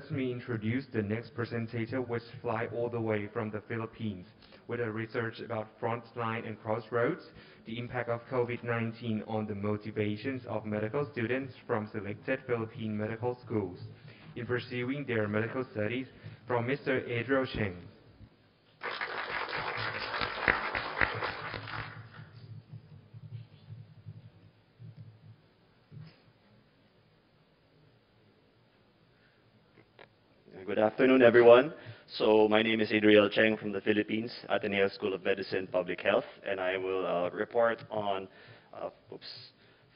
First, we introduce the next presenter, which fly all the way from the Philippines, with a research about Frontline and Crossroads, the impact of COVID-19 on the motivations of medical students from selected Philippine medical schools in pursuing their medical studies, from Mr. Adriel Cheng. Good afternoon, everyone. So my name is Adriel Cheng from the Philippines, Ateneo School of Medicine, Public Health, and I will report on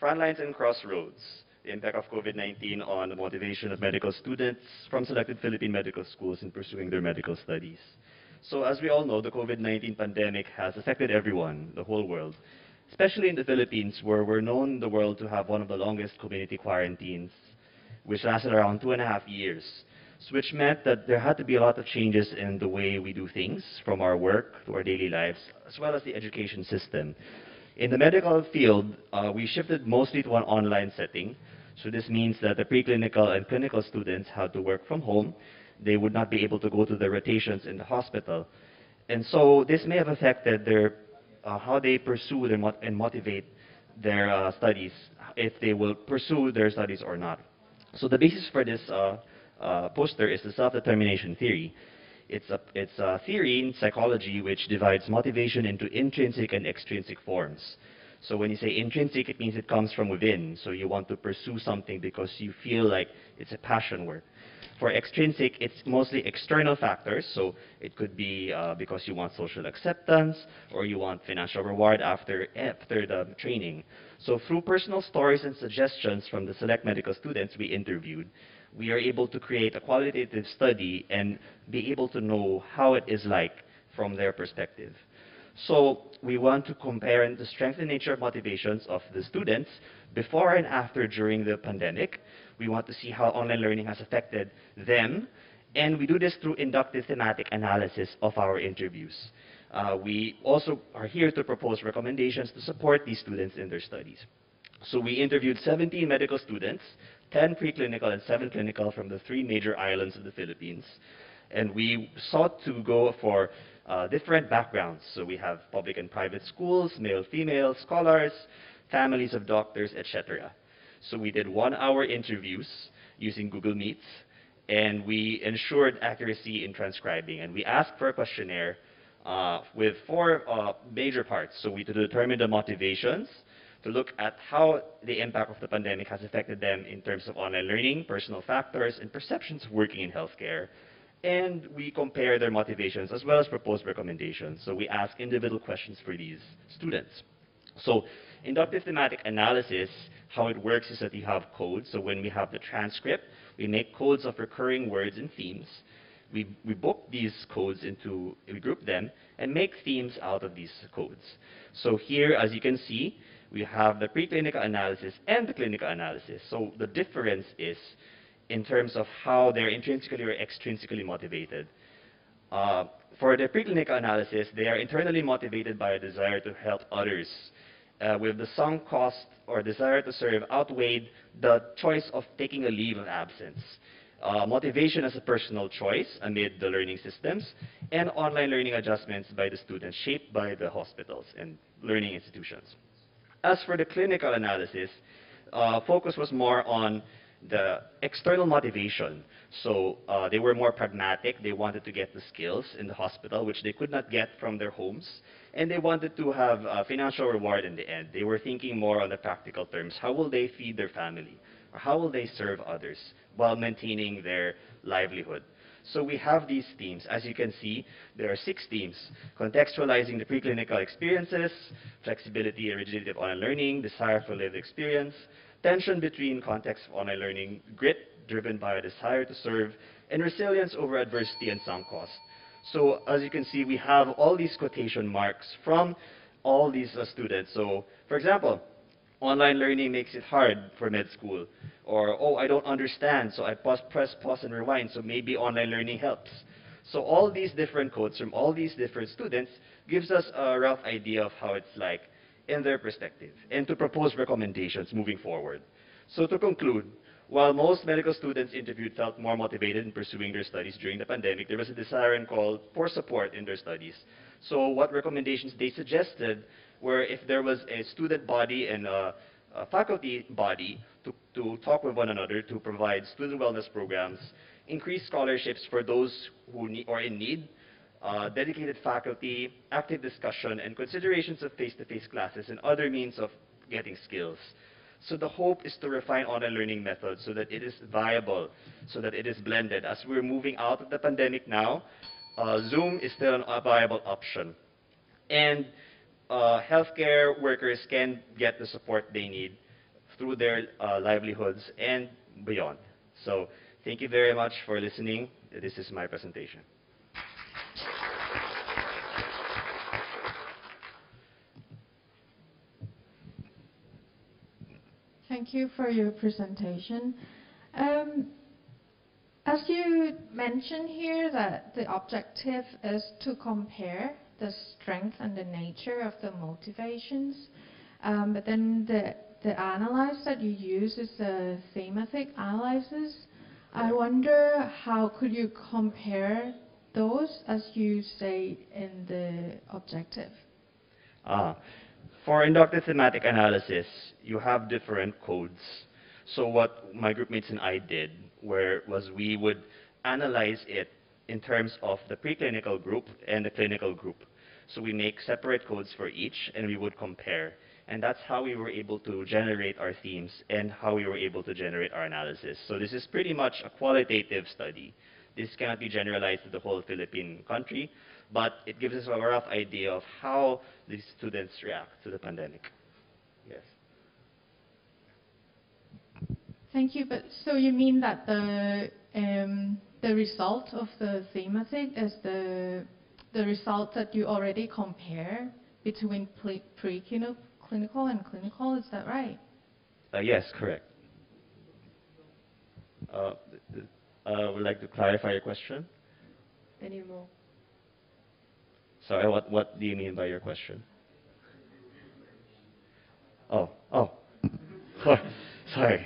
Frontlines and Crossroads, the impact of COVID-19 on the motivation of medical students from selected Philippine medical schools in pursuing their medical studies. So as we all know, the COVID-19 pandemic has affected everyone, the whole world, especially in the Philippines, where we're known in the world to have one of the longest community quarantines, which lasted around 2.5 years. Which meant that there had to be a lot of changes in the way we do things, from our work to our daily lives, as well as the education system. In the medical field, we shifted mostly to an online setting. So this means that the preclinical and clinical students had to work from home. They would not be able to go to the rotations in the hospital. And so this may have affected their, how they pursue and motivate their studies, if they will pursue their studies or not. So the basis for this poster is the self-determination theory. It's a theory in psychology which divides motivation into intrinsic and extrinsic forms. So when you say intrinsic, it means it comes from within. So you want to pursue something because you feel like it's a passion work. For extrinsic, it's mostly external factors. So it could be because you want social acceptance or you want financial reward after the training. So through personal stories and suggestions from the select medical students we interviewed, we are able to create a qualitative study and be able to know how it is like from their perspective. So we want to compare the strength and nature of motivations of the students before and after during the pandemic. We want to see how online learning has affected them, and we do this through inductive thematic analysis of our interviews. We also are here to propose recommendations to support these students in their studies. So we interviewed 17 medical students, 10 preclinical and 7 clinical from the 3 major islands of the Philippines. And we sought to go for different backgrounds. So we have public and private schools, male, female, scholars, families of doctors, etc. So we did 1-hour interviews using Google Meets, and we ensured accuracy in transcribing. And we asked for a questionnaire with 4 major parts. So we determined the motivations, to look at how the impact of the pandemic has affected them in terms of online learning, personal factors, and perceptions of working in healthcare. And we compare their motivations as well as propose recommendations. So we ask individual questions for these students. So inductive thematic analysis, how it works is that you have codes. So when we have the transcript, we make codes of recurring words and themes. We book these codes we group them and make themes out of these codes. So here, as you can see, we have the preclinical analysis and the clinical analysis. So the difference is in terms of how they're intrinsically or extrinsically motivated. For the preclinical analysis, they are internally motivated by a desire to help others, with the sunk cost or desire to serve outweighed the choice of taking a leave of absence. Motivation as a personal choice amid the learning systems, and online learning adjustments by the students shaped by the hospitals and learning institutions. As for the clinical analysis, focus was more on the external motivation. So they were more pragmatic. They wanted to get the skills in the hospital, which they could not get from their homes. And they wanted to have a financial reward in the end. They were thinking more on the practical terms. How will they feed their family? Or how will they serve others while maintaining their livelihood? So we have these themes. As you can see, there are 6 themes: contextualizing the preclinical experiences, flexibility and rigidity of online learning, desire for lived experience, tension between context of online learning, grit driven by a desire to serve, and resilience over adversity and sunk cost. So as you can see, we have all these quotation marks from all these students. So for example, online learning makes it hard for med school. Or, oh, I don't understand, so I press pause and rewind, so maybe online learning helps. So all these different quotes from all these different students gives us a rough idea of how it's like in their perspective, and to propose recommendations moving forward. So to conclude, While most medical students interviewed felt more motivated in pursuing their studies during the pandemic, there was a desire and call for support in their studies. So what recommendations they suggested were if there was a student body and a faculty body to talk with one another, to provide student wellness programs, increase scholarships for those who are in need, dedicated faculty, active discussion, and considerations of face-to-face classes and other means of getting skills. So the hope is to refine online learning methods so that it is viable, so that it is blended. As we're moving out of the pandemic now, Zoom is still a viable option. And healthcare workers can get the support they need through their livelihoods and beyond. So thank you very much for listening. This is my presentation. Thank you for your presentation. As you mentioned here that the objective is to compare the strength and the nature of the motivations, but then the analysis that you use is a thematic analysis. I wonder how could you compare those as you say in the objective? For inductive thematic analysis, you have different codes. So what my groupmates and I did was we would analyze it in terms of the preclinical group and the clinical group. So we make separate codes for each and we would compare. And that's how we were able to generate our themes and how we were able to generate our analysis. So this is pretty much a qualitative study. This cannot be generalized to the whole Philippine country, but it gives us a rough idea of how these students react to the pandemic. Yes. Thank you. But so you mean that the result of the thematic is the result that you already compare between preclinical and clinical, is that right? Yes, correct. Would like to clarify your question? Any more? Sorry, what do you mean by your question? Oh. Sorry.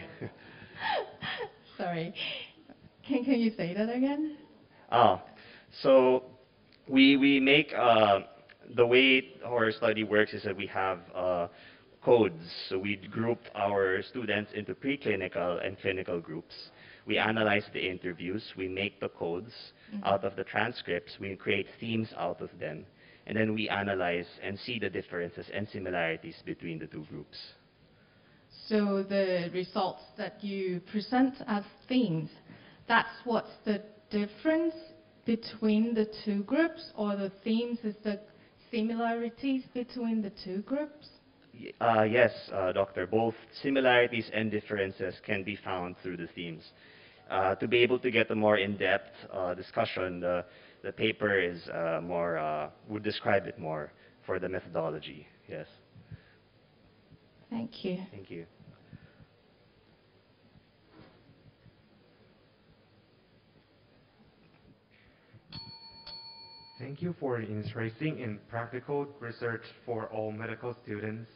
Sorry. Can you say that again? So we make, the way our study works is that we have codes. So we group our students into preclinical and clinical groups. We analyze the interviews, we make the codes out of the transcripts, we create themes out of them, and then we analyze and see the differences and similarities between the two groups. So the results that you present as themes, that's what's the difference between the two groups, or the themes is the similarities between the two groups? Yes, Doctor. Both similarities and differences can be found through the themes. To be able to get a more in-depth discussion, the paper is would describe it more for the methodology. Yes. Thank you. Thank you. Thank you for interesting and practical research for all medical students.